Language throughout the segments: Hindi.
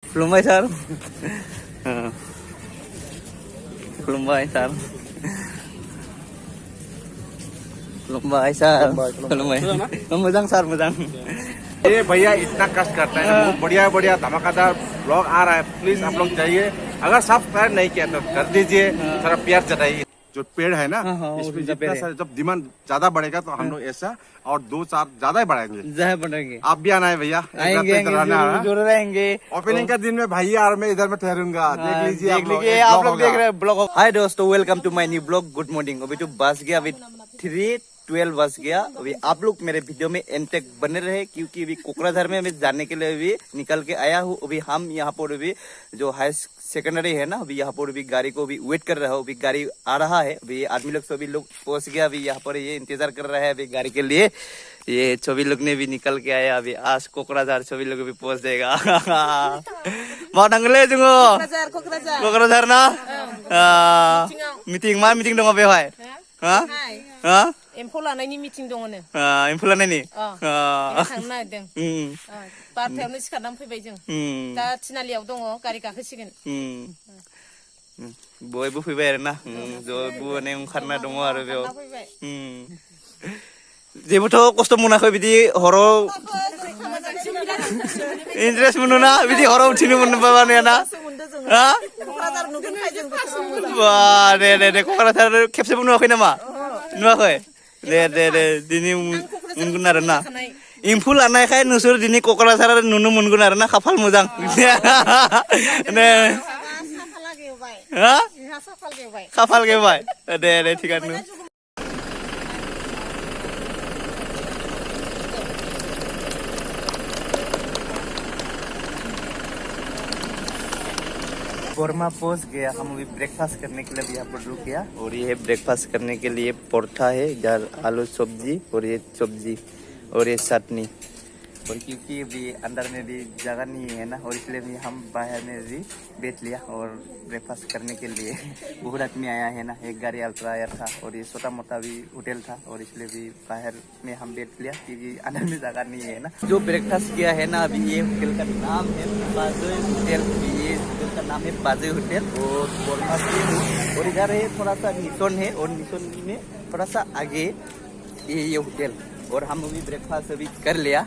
खुलुमबाय सार खुलुमबाय सार खुलुमबाय सार खुलुमबाय मोजां सार मोजां ये भैया इतना कष्ट करता है, बहुत बढ़िया बढ़िया धमाकेदार ब्लॉग आ रहा है। प्लीज आप लोग जाइए, अगर सब्सक्राइब नहीं किया तो कर दीजिए, थोड़ा प्यार जताइए। जो पेड़ है ना, इसमें जितना सारा जब डिमांड ज्यादा बढ़ेगा तो हम लोग ऐसा और 2-4 ज्यादा ही बढ़ाएंगे। आप भी आना है भैया, आएंगे जरूर आएंगे। ओपनिंग का दिन में भैया और मैं इधर में ठहरूंगा, देख लीजिए आप लोग देख रहे हैं ब्लॉग। हाय दोस्तों, welcome to my new blog. Good morning. अभी तो बस गया, अभी 3:12 बज गया। अभी आप लोग मेरे वीडियो में एंड तक बने रहे, क्योंकि अभी कोकराझार में मैं जाने के लिए अभी निकल के आया हूँ। अभी हम यहाँ पर अभी जो हाई सेकेंडरी है ना, अभी यहाँ पर अभी गाड़ी को अभी वेट कर रहा हूँ। अभी गाड़ी आ रहा है, अभी आदमी लोग सभी लोग पहुंच गया। अभी यहाँ पर ये इंतजार कर रहा है अभी गाड़ी के लिए। ये सभी लोग ने भी निकल के आया। अभी आज कोकराझार सभी लोग भी पहुंच जाएगा। बहुत अंगले जुंगो कोकराझार ना मीटिंग मा मीटिंग दङ बेवहाय हा एम्फौ लानायनि मिटिं दङनो एम्फौ लानायनि थांनो नागिरदों बारथायावनो सिखारनानै फैबाय जों दा थिनालियाव दङ गारि गाखोसिगोन बयबो फैबाय आरोना बयबो माने ओंखारना दङ आरो बेयाव जेबोथ' खस्थ' मोनाखै बिदि हराव इन्टारेस्ट मोनोना बिदि हराव उथिनो मोनबाया ना दे क'क्राझार खेबसेबो नुवाखै नामा नुवाखै दे दिनै मोनगोन आरो ना एम्फौ लानायखाय नोंसोर दिनै क'क्राझार नुनो मोनगोन आरो ना खाफाल मोजां खाफाल गेवबाय दे थिगानो कोरमा पहुंच गया। हम अभी ब्रेकफास्ट करने के लिए यहाँ पर रुक गया और ये ब्रेकफास्ट करने के लिए परोठा है, इधर आलू सब्जी और ये सब्जी और ये चटनी। और क्योंकि अभी अंदर में भी जगह नहीं है ना, और इसलिए भी हम बाहर में भी बैठ लिया और ब्रेकफास्ट करने के लिए बहुत आदमी आया है ना। एक गाड़ी अल्ट्रा आया था और ये छोटा मोटा भी होटल था, और इसलिए भी बाहर में हम बैठ लिया क्योंकि अंदर में जगह नहीं है ना। जो ब्रेकफास्ट किया है ना, अभी ये होटल का नाम है बाजू होटल। ये होटल का नाम है बाजू होटल और इधर है थोड़ा सा निशोन है, और निशोन में थोड़ा सा आगे ये होटल। और हम अभी ब्रेकफास्ट अभी कर लिया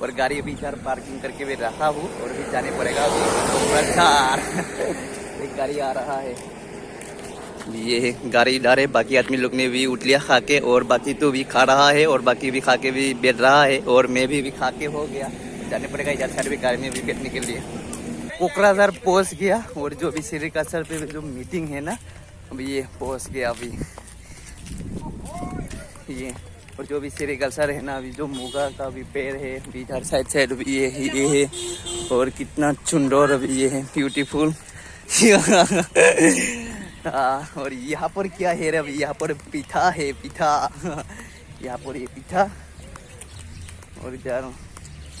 और गाड़ी अभी इधर पार्किंग करके भी रखा हूँ और अभी जाने पड़ेगा अभी कोकराझार। एक गाड़ी आ रहा है, ये गाड़ी इधर है। बाकी आदमी लोग ने भी उठ लिया खा के, और बाकी तो भी खा रहा है, और बाकी भी खा के भी बैठ रहा है, और मैं भी खा के हो गया। जाने पड़ेगा इधर साइड भी गाड़ी में भी बैठने के लिए। कोकराझार पहुँच गया, और जो अभी सेरिकल्चर पे जो मीटिंग है ना, अभी ये पहुँच गया अभी ये। और जो भी सेरिकल्चर है ना, अभी जो मुगा का भी पेड़ है अभी इधर साइड भी ये है, और कितना सुंदर अभी ये है, ब्यूटीफुल। और यहाँ पर क्या है अभी, यहाँ पर पिठा है, पिठा यहाँ पर ये पिठा। और इधर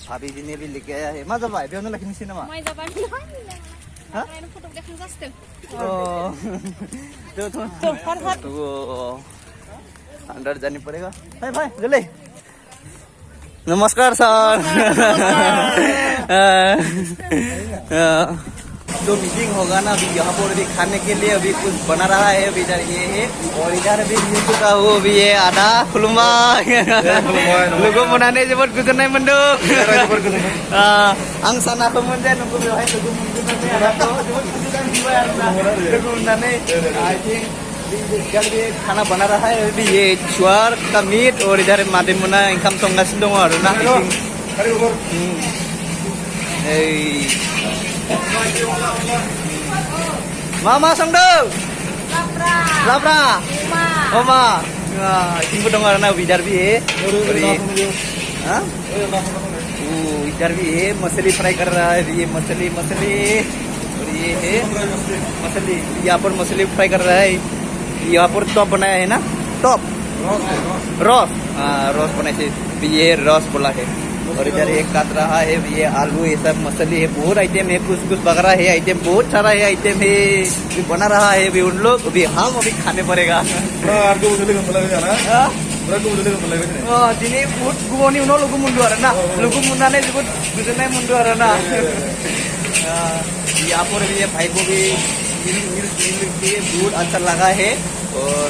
भाभी जी ने भी लेके आया है। मा जाबाय बेयावनो लाखिनोसै नामा अंदर जाने पड़ेगा। भाई जल्दी। नमस्कार सर। जो मीटिंग होगा ना, अभी यहाँ पर अभी खाने के लिए अभी कुछ बना रहा है। अभी इधर ये है, और इधर अभी मिल चुका हूँ। अभी ये आधा खुलुमा लोगो बनाने जोबोद गोजोननाय मोनदों। आं सानाखैमोन जे नोंखौ बेवहाय लोगो मोनगोन होननानै। आई थिंक इधर भी खाना बना रहा है अभी, ये चुआर का मीट, और इधर मादिन मुना इंकाम संगासिनो दङ आरो ना। मा संदों लाब्रा अमा इथिंबो दङ आरो ना। इधर भी है, इधर भी है मछली फ्राई कर रहा है। ये मछली और ये है मछली, यहाँ पर मछली फ्राई कर रहा है। यहाँ पर टॉप बनाया है ना, टॉप रस रस बनाए, ये रस बोला है। और इधर एक काट रहा है, ये आलू, ये सब मछली है, बहुत आइटम है, कुछ बगरा है आइटम, बहुत सारा है आइटम है, बना रहा है अभी उन लोग। अभी हम अभी खाने पड़ेगा। दिनै बहुत गोबावनि उनाव लोगो मोनदों आरो ना, लोगो मोननानै जोबोद गोजोननाय मोनदों आरो ना। यहाँ पर भी ये भाई को भी मिल के बहुत अच्छा लगा है और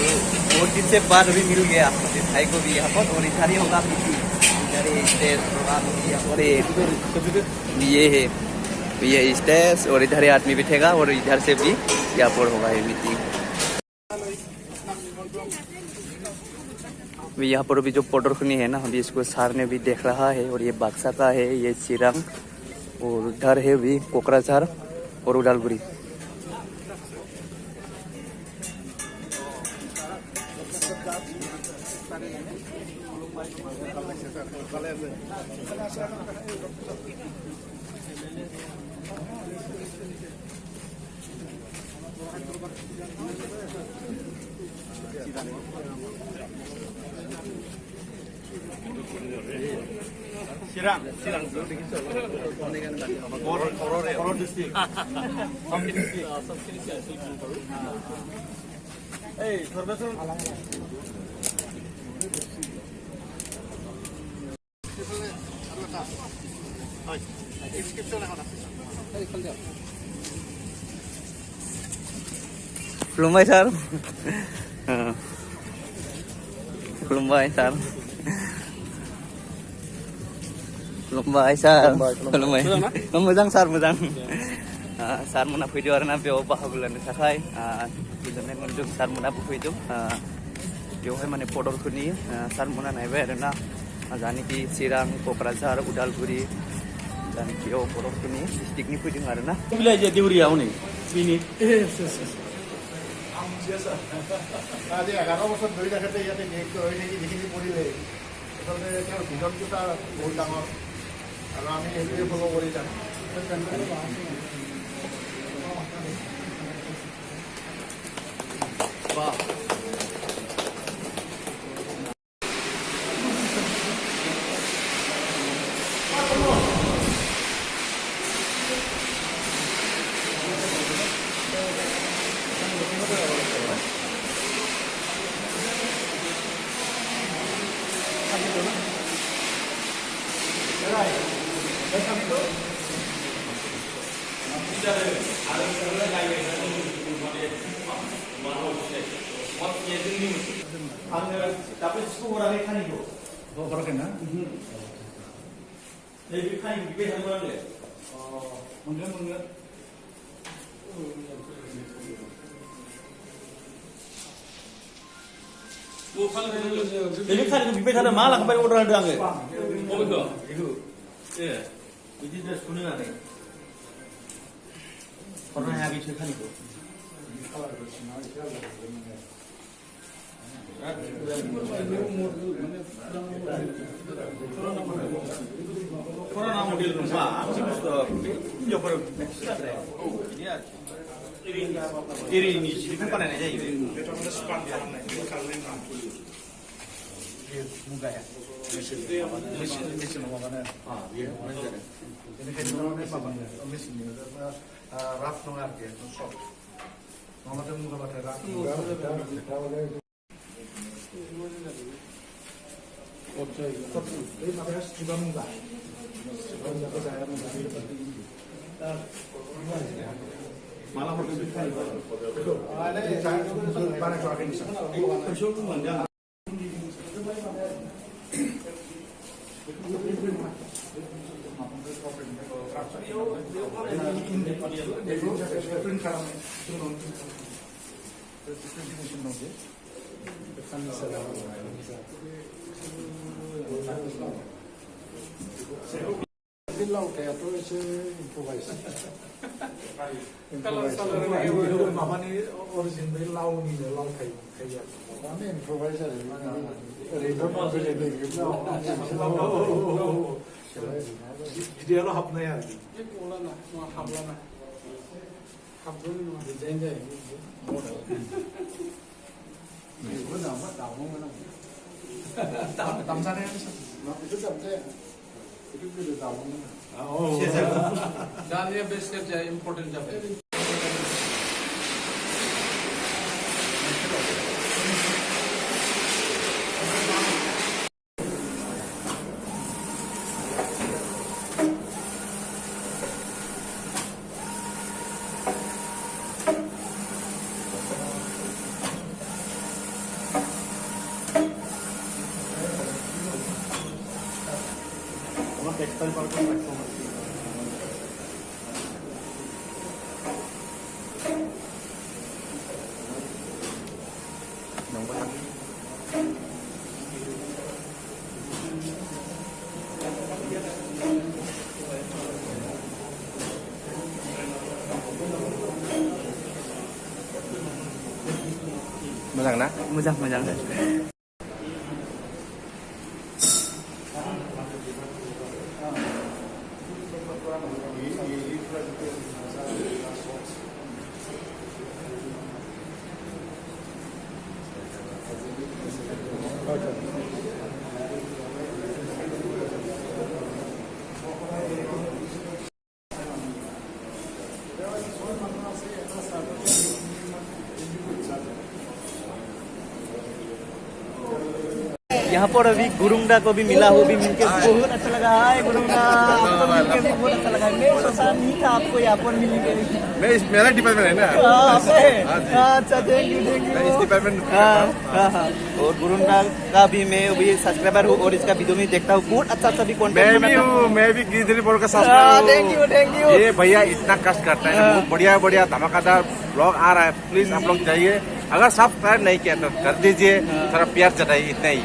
बहुत दिन से बाद भी मिल गया भाई को भी यहाँ पर। और इधर ही होगा इधर स्टेज प्रोग्राम यहाँ पर ये है ये स्टेज और इधर ही आदमी बैठेगा और इधर से भी यहाँ पर होगा ये मीटिंग। यहाँ पर भी जो प्रदर्शनी है ना अभी इसको सर ने भी देख रहा है और ये बाक्सा का है ये चिरांग और उधर है भी कोकराझार और उदालगुड़ी। खुलुमबाय सार खुलुमबाय सार खुलुमबाय सार खुलुमबाय मोजां सार मोजां सार मोना फैदो आरोना बेयाव बाहागो लानो थाखाय गोजोननाय मोनदों सार मोनाबो फैदों बेवहाय माने प्रदर्शनी सार मोना नायबाय आरोना जानिखि चिरां क'क्राझार उदालगुरि जानिखि बेयाव प्रदर्शनी डिस्ट्रिक्टनि फैदों आरोना बिलाय जे देउरियाव नै बिनि আজি 11 বছৰ ধৰি থাকোঁতে ইয়াতে নিয়োগ হৈ থাকি যিখিনি কৰিলে আচলতে তেওঁৰ ভিজনটো বহুত ডাঙৰ আৰু আমি সেইটোৱে ফ'ল' কৰি যাম। आङो दाबो सिखौ हराखै खानिखौ हराखैना नैबे खानिखौ बिबाय थादोंमोन आङो मोनगोन नैबे खानिखौ बिबाय थादों मा लांबाय अर्डार होदों आङो बबेखौ बेखौ ए बिदि ड्रेसखौ होनानै हरनो हायाखैसो खानिखौ पुराना मडेल नङा आंसो बुस्थु हिनजावफोर बिदि आरो एरिनि जिनिफ्राय बानायनाय जायो मुगाया मेसिनाव माबानो बेयो हरनाय जादों बेनिखायनो माबानो मेसिननि राफ नङा आरोखि सब नङाबाथाय मुगाबाथाय राफ बै माबाया स्ट्रिपा मुगा मुगाखौ जाया मुगा माला हरगोन बे खानिखौ बानायथ'वाखै फैसायाव मोनदों लावथायाथ' एसे इम्प्रभाइस माबानि अरिजिन बै लावनिनो लावथाय थायो माने इम्प्रभाइस आरो बिदियाल' हाबनाय आरो हाबलाना हाबनाय नङा डिजाइन जायो बेखौ दामोमोन आं दामजानायानो बेखौ दामजाया दानिया बे स्टेपआ इम्पर्टेन्ट जाबाय मोजां ना? मोजां मोजां यहाँ पर अभी गुरुंगडा को भी मिला, वो भी मिलके बहुत अच्छा लगा। हाय गुरुंगडा, आपको मिलके भी बहुत अच्छा लगा। मैं सोचा नहीं था आपको यहाँ पर मिलेंगे। मेरा डिपार्टमेंट है ना। अच्छा थैंक यू इस डिपार्टमेंट। और गुरुंगडा का भी मैं अभी सब्सक्राइबर हूँ और इसका वीडियो में देखता हूँ, बहुत अच्छा अच्छा भी कंटेंट मैं भी हूँ, मैं भी गिरिधरी बोल का सब्सक्राइबर हूँ। थैंक यू ये भैया इतना कष्ट करता है, बहुत बढ़िया बढ़िया धमाकेदार ब्लॉग आ रहा है। प्लीज आप लोग जाइए, अगर सब्सक्राइब नहीं किया तो कर दीजिए, थोड़ा प्यार जताइए, इतना ही।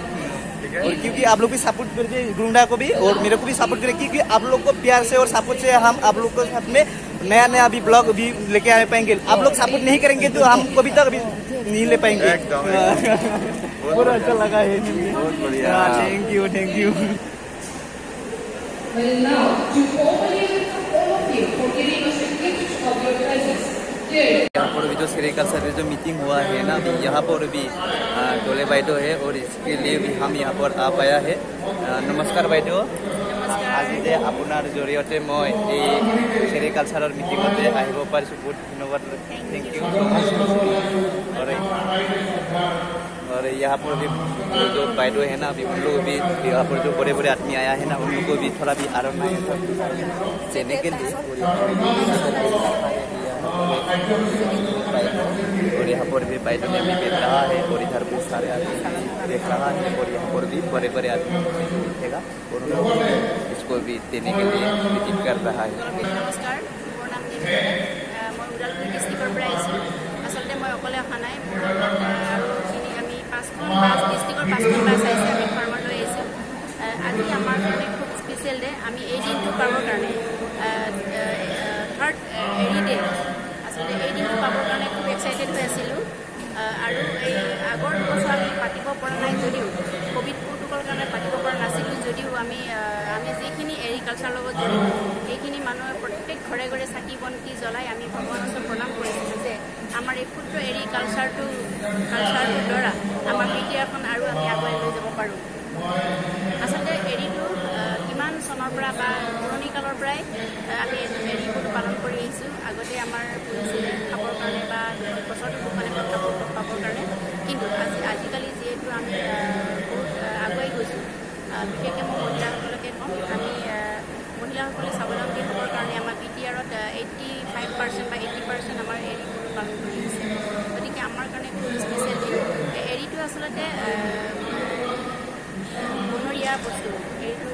और क्योंकि आप लोग भी सपोर्ट करिए गुरुंगडा को भी और मेरे को भी सपोर्ट करिए, क्योंकि आप लोग को प्यार से और सपोर्ट से हम आप लोग को साथ में नया नया भी ब्लॉग भी लेके आ पाएंगे। आप लोग सपोर्ट नहीं करेंगे तो हम कभी तक भी नहीं ले पाएंगे। बहुत अच्छा लगा है, बहुत बढ़िया। Thank you thank you. Well, now, to formally thank all of you for giving us a gift of your presence. यहाँ पर भी जो सेरिकल्चर जो मीटिंग हुआ है ना, अभी यहाँ पर भी डोले बाइदो है और इसके लिए भी हम यहाँ पर आ पाया है। नमस्कार बाइदो, আজি যে আপোনাৰ জৰিয়তে মই এই সেৰিকালচাৰৰ মিটিঙতে আহিব পাৰিছোঁ, বহুত ধন্যবাদ। Thank you so much. और यहाँ पर भी जो बाइदो है ना, अभी उन लोग भी यहाँ पर जो बड़े बड़े आदमी आया है ना, उन लोग को भी थोड़ा भी आराम देने के लिए और यहाँ पर भी बाइदो ने भी बेच रहा है और इधर बहुत सारे आदमी देख रहा है और यहाँ पर भी बड़े बड़े आदमी देखेगा और इसको भी देने के लिए मीटिंग कर रहा है। নমস্কাৰ, মোৰ নাম নিবেদিতা। মই ওদালগুৰি ডিষ্ট্ৰিক্টৰ পৰা আহিছোঁ। আচলতে মই অকলে অহা নাই, মোৰ লগত আৰু আমি পাঁচখন ডিষ্ট্ৰিক্টৰ 5খন বাছ আহিছে, আমি ফাৰ্মাৰলৈ আহিছোঁ। আজি আমাৰ কাৰণে খুব স্পেচিয়েল ডে। আমি এই দিনটো পাবৰ কাৰণে থাৰ্ড এৰি ডে, আচলতে এই দিনটো পাবৰ কাৰণে খুব এক্সাইটেড হৈ আছিলোঁ। আৰু এই আগৰ বছৰ আমি পাতিব পৰা নাই যদিও, ক'ভিড প্ৰটোকলৰ কাৰণে পাতিব পৰা নাছিলোঁ যদিও আমি যিখিনি এগ্ৰিকালচাৰৰ লগত জড়িত সেইখিনি মানুহে প্ৰত্যেক ঘৰে ঘৰে চাকি বন্তি জ্বলাই আমি ভগৱানৰ ওচৰত প্ৰণাম কৰিছিলোঁ যে আমাৰ এই ক্ষুদ্ৰ এগ্ৰিকালচাৰটোৰ দ্বাৰা আমাৰ বিটিআৰখন আৰু আমি আগুৱাই লৈ যাব পাৰোঁ। আচলতে এৰিটো কিমান চনৰ পৰা বা পুৰণি কালৰ পৰাই আমি এৰিবোৰ পালন কৰি আহিছোঁ। আগতে আমাৰ পুহিছিলে খাবৰ কাৰণে বা বছৰটো মানে কাপোৰ পাবৰ কাৰণে, কিন্তু আজিকালি যিহেতু আমি বহুত আগুৱাই গৈছোঁ, বিশেষকৈ মই মহিলাসকলকে কওঁ, আমি মহিলাসকলে স্বাৱলম্বী হ'বৰ কাৰণে আমাৰ বিটিআৰত 85% বা 80% আমাৰ এৰিবোৰ পালন কৰি আহিছে। গতিকে আমাৰ কাৰণে খুব স্পেচিয়েল দিন। এৰিটো আচলতে বনৰীয়া বস্তু। এইটো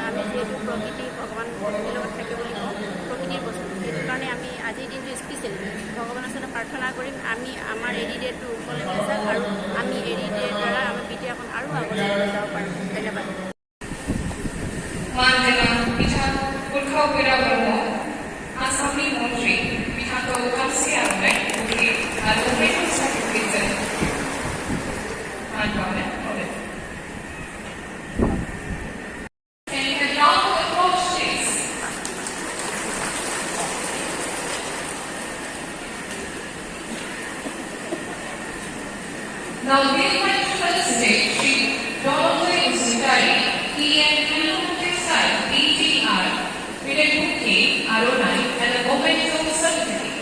আমি যিহেতু প্ৰকৃতি ভগৱান প্ৰকৃতিৰ লগত থাকে বুলি কওঁ, প্ৰকৃতিৰ বস্তু, সেইটো কাৰণে আমি আজিৰ দিনটো স্পেচিয়েল। ভগৱানৰ ওচৰত প্ৰাৰ্থনা কৰিম আমি আমাৰ এৰি ডেটো উপলব্ধ যাওক আৰু আমি এৰি ডেৰ দ্বাৰা আমাৰ বিটিআৰখন আৰু আগলৈ লৈ যাব পাৰোঁ। ধন্যবাদ। মানদেনা বিধান উৎসৱবিৰা ব্ৰহ্ম আসামী মন্ত্ৰী বিধাত কালচি আনবে উঠি আৰু মেট্ৰ' চাৰ্টিফিকেট মানবানে কৰে। Now, we are going to felicitate Shri Dorothy Usitari, PM Textile, PTR, with a bouquet, Aronai, and a memento certificate.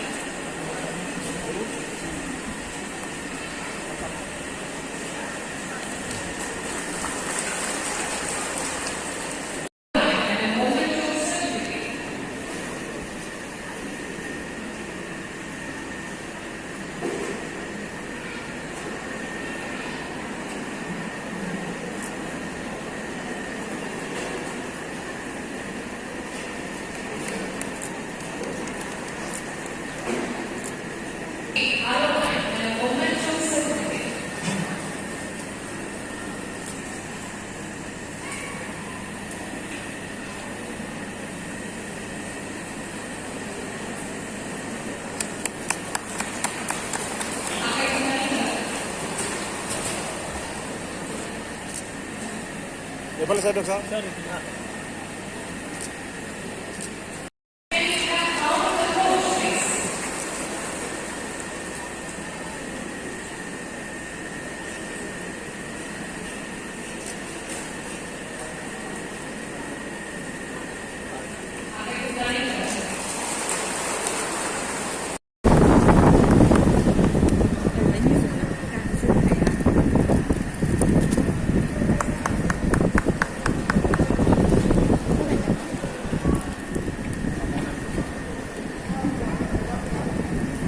এইফালে চাই দিয়ক ছাৰ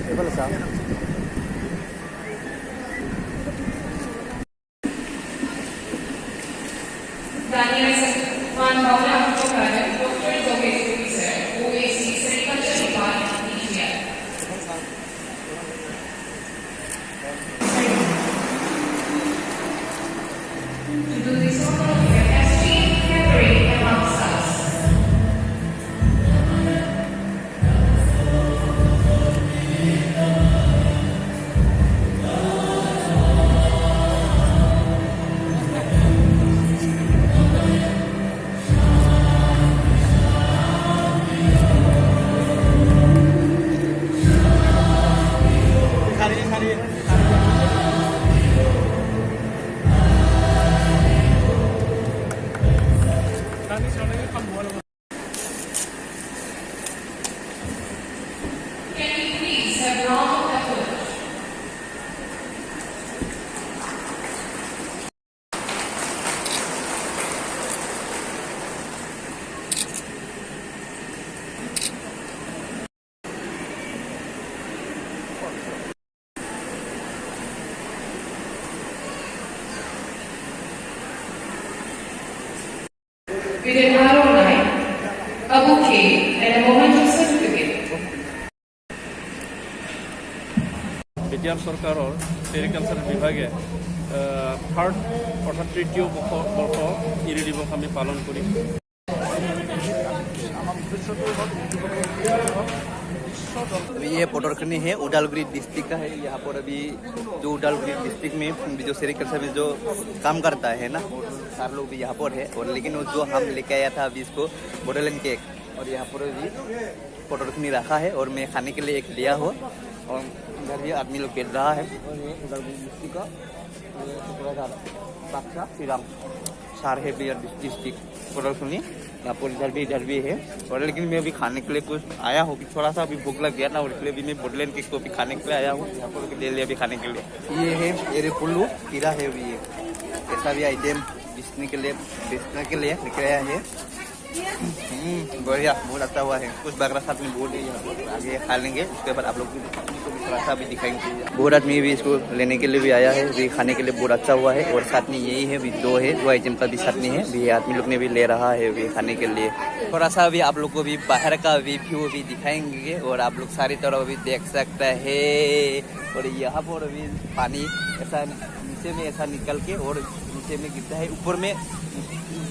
এইফালে চাওক Daniel Juan Paula Tocada, Dr. Zoe Officer, OAC, Sericulture Department, DGI. To do this order, we are testing, preparing, and ourselves. Can we please have a round of applause? With an arrow line, a bouquet, and a memento certificate. BTR সরকারের সেরিকালচার বিভাগে থার্ড অর্থাৎ তৃতীয় বর্ষ ইৰি দিৱস আমি পালন কৰিম अभी ये प्रदर्शनी है उदालगुरी डिस्ट्रिक्ट का है। यहाँ पर अभी जो उदालगुरी डिस्ट्रिक्ट में जो सेरिकल्चर में जो काम करता है ना वो सारे लोग भी यहाँ पर है। और लेकिन वो जो हम लेके आया था अभी इसको बोडोलैंड केक और यहाँ पर भी प्रदर्शनी रखा है और मैं खाने के लिए एक लिया हो और इधर भी आदमी लोग बैठ रहा है। और ये उदालगुरी डिस्ट्रिक्ट का बाक्सा श्रीराम सार है डिस्ट्रिक्ट प्रदर्शनी यहाँ पर इधर भी है। और लेकिन मैं अभी खाने के लिए कुछ आया हूँ, थोड़ा सा अभी भूख लग गया ना और इसलिए भी मैं बोडलैंड केक को भी खाने के लिए आया हूँ। यहाँ पर ले लिया अभी खाने के लिए। ये है एरे पुल्लू कीड़ा है अभी ये ऐसा भी आइटम बेचने के लिए निकल आया है। बढ़िया बहुत अच्छा हुआ है। कुछ बागरा साथ में बहुत है यहाँ पर आगे खा लेंगे उसके बाद आप लोग को भी थोड़ा सा भी दिखाएंगे। बहुत आदमी भी इसको लेने के लिए भी आया है, भी खाने के लिए बहुत अच्छा हुआ है। और चटनी यही है भी दो आइटम का भी चटनी है भी आदमी लोग ने भी ले रहा है भी खाने के लिए। थोड़ा सा भी आप लोग को भी बाहर का भी व्यू भी दिखाएंगे और आप लोग सारी तरफ भी देख सकते है। और यहाँ पर भी पानी ऐसा नीचे में ऐसा निकल के और नीचे में गिरता है, ऊपर में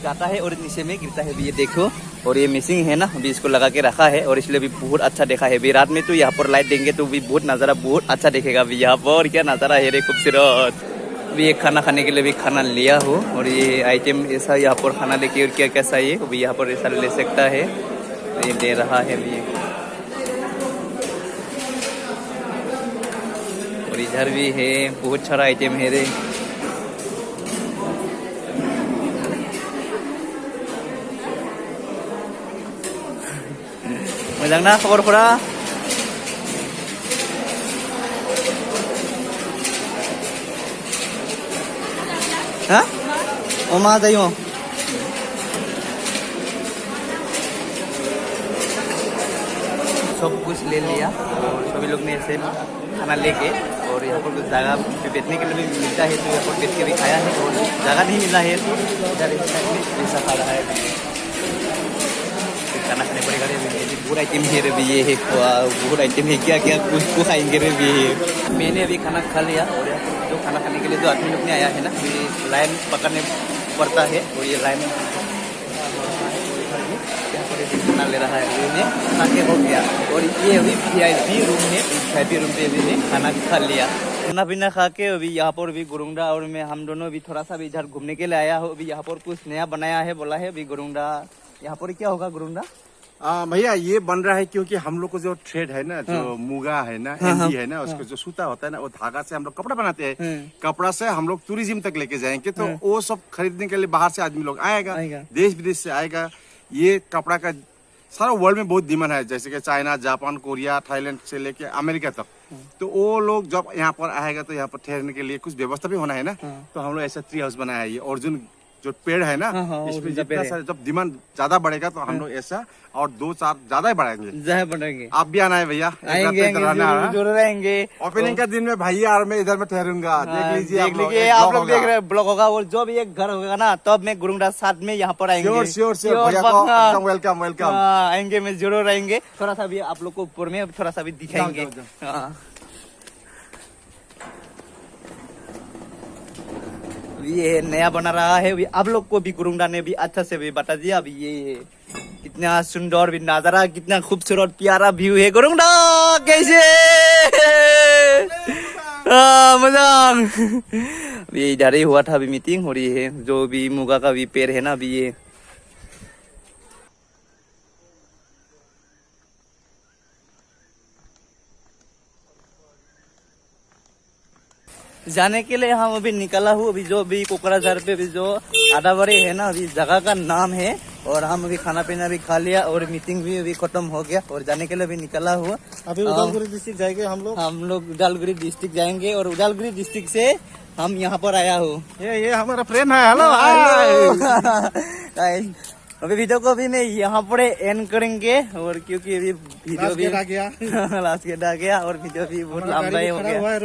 जाता है और नीचे में गिरता है। ये देखो और ये मिसिंग है ना अभी इसको लगा के रखा है और इसलिए भी बहुत अच्छा देखा है। भी रात में तो यहाँ पर लाइट देंगे तो भी बहुत नज़ारा बहुत अच्छा दिखेगा। भी यहाँ पर क्या नज़ारा है रे खूबसूरत। भी एक खाना खाने के लिए भी खाना लिया हो और ये आइटम ऐसा यहाँ पर खाना लेके और क्या क्या चाहिए भी यहाँ पर ऐसा ले सकता है। ये दे रहा है भी और इधर भी है बहुत सारा आइटम है रे। मोजां ना खबरफोरा? हाँ अमा जायो सब कुछ ले लिया और सभी लोग ने ऐसे खाना लेके और यहाँ पर कुछ जगह पे बैठने के लिए भी मिलता है तो यहाँ पर बैठ के भी खाया है। और जगह नहीं मिला है तो इधर ऐसा खा रहा है। खाना खाने पड़ेगा रे बहुत आइटम है रे भी ये है बहुत आइटम है क्या क्या कुछ खाएंगे रे भी है। मैंने अभी खाना खा लिया और जो खाना खाने के लिए जो आदमी लोग ने आया है ना ये लाइन पकड़ने पड़ता है और ये लाइन यहाँ पर खाना ले रहा है रूम में खा के हो गया। और ये अभी VIP रूम है, VIP रूम पे अभी खाना खा लिया। खाना पीना खा के अभी यहाँ पर भी गुरुंगडा और मैं हम दोनों भी थोड़ा सा भी इधर घूमने के लिए आया हूँ। अभी यहाँ पर कुछ नया बनाया है, बोला है अभी गुरुंगडा। यहाँ पर क्या होगा गुरुंगडा? भैया ये बन रहा है क्योंकि हम लोग को जो थ्रेड है ना, जो मुगा है ना, एंडी है ना, उसको जो सूता होता है ना, वो धागा से हम लोग कपड़ा बनाते हैं। कपड़ा से हम लोग टूरिज्म तक लेके जाएंगे, तो वो सब खरीदने के लिए बाहर से आदमी लोग आएगा, देश विदेश से आएगा। ये कपड़ा का सारा वर्ल्ड में बहुत डिमांड है, जैसे कि चाइना, जापान, कोरिया, थाईलैंड से लेके अमेरिका तक। तो वो लोग जब यहाँ पर आएगा तो यहाँ पर ठहरने के लिए कुछ व्यवस्था भी होना है ना, तो हम लोग ऐसा ट्री हाउस बनाया है। ये अर्जुन जो पेड़ है ना, इसमें जितना सारा जब डिमांड ज्यादा बढ़ेगा तो हम लोग ऐसा और 2-4 ज्यादा ही बढ़ाएंगे। आप भी आना है भैया, जरूर रहेंगे। ओपनिंग का दिन में भैया और मैं इधर में ठहरूंगा, देख लीजिए आप लोग देख रहे हैं ब्लॉग होगा, और जो भी एक घर होगा ना तब मैं गुरुंगडा साथ में यहाँ पर आएंगे। श्योर वेलकम आएंगे, मैं जरूर आएंगे। थोड़ा सा भी आप लोग को ऊपर में थोड़ा सा भी दिखाएंगे। ये नया बना रहा है, आप लोग को भी गुरुंगडा ने भी अच्छा से भी बता दिया। अभी ये कितना सुंदर भी नजारा, कितना खूबसूरत प्यारा व्यू है गुरुंगडा। कैसे मजा। ये इधर ही हुआ था अभी मीटिंग हो रही है, जो भी मुगा का भी पेड़ है ना, अभी ये जाने के लिए हम अभी निकला हूँ। अभी जो भी कोकराझार पे भी जो आदाबाड़ी है ना, अभी जगह का नाम है। और हम अभी खाना पीना भी खा लिया और मीटिंग भी अभी खत्म हो गया और जाने के लिए भी निकला हुआ। अभी उदालगुरी डिस्ट्रिक्ट जाएंगे हम लोग उदालगुरी डिस्ट्रिक्ट जाएंगे और उदालगुरी डिस्ट्रिक्ट से हम यहाँ पर आया हूँ। ये हमारा फ्रेंड है। हेलो अभी वीडियो को भी मैं यहाँ पर एंड करेंगे, और क्योंकि अभी वीडियो भी लास्ट गेट आ गया और वीडियो भी बहुत लंबा हो गया।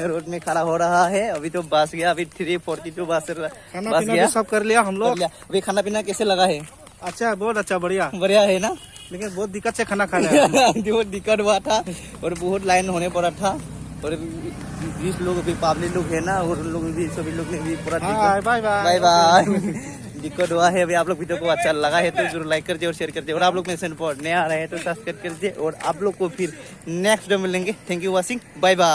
रोड में खड़ा हो रहा है। अभी तो बस गया, अभी 3:42 बस गया। सब कर लिया हम लोग। अभी खाना पीना कैसे लगा है? अच्छा, बहुत अच्छा, बढ़िया है ना, लेकिन बहुत दिक्कत से खाना खाया। बहुत दिक्कत हुआ था और बहुत लाइन होने पड़ा था। और 20 लोग अभी पब्लिक लोग है ना, और लोग भी सभी लोग ने भी पूरा बाय दिक्कत हुआ है। अभी आप लोग वीडियो को अच्छा लगा है तो जरूर लाइक कर दे और शेयर कर दे, और आप लोग मेरे चैनल पर नया आ रहे हैं तो सब्सक्राइब कर दे, और आप लोग को फिर नेक्स्ट वीडियो मिलेंगे। Thank you watching, bye bye.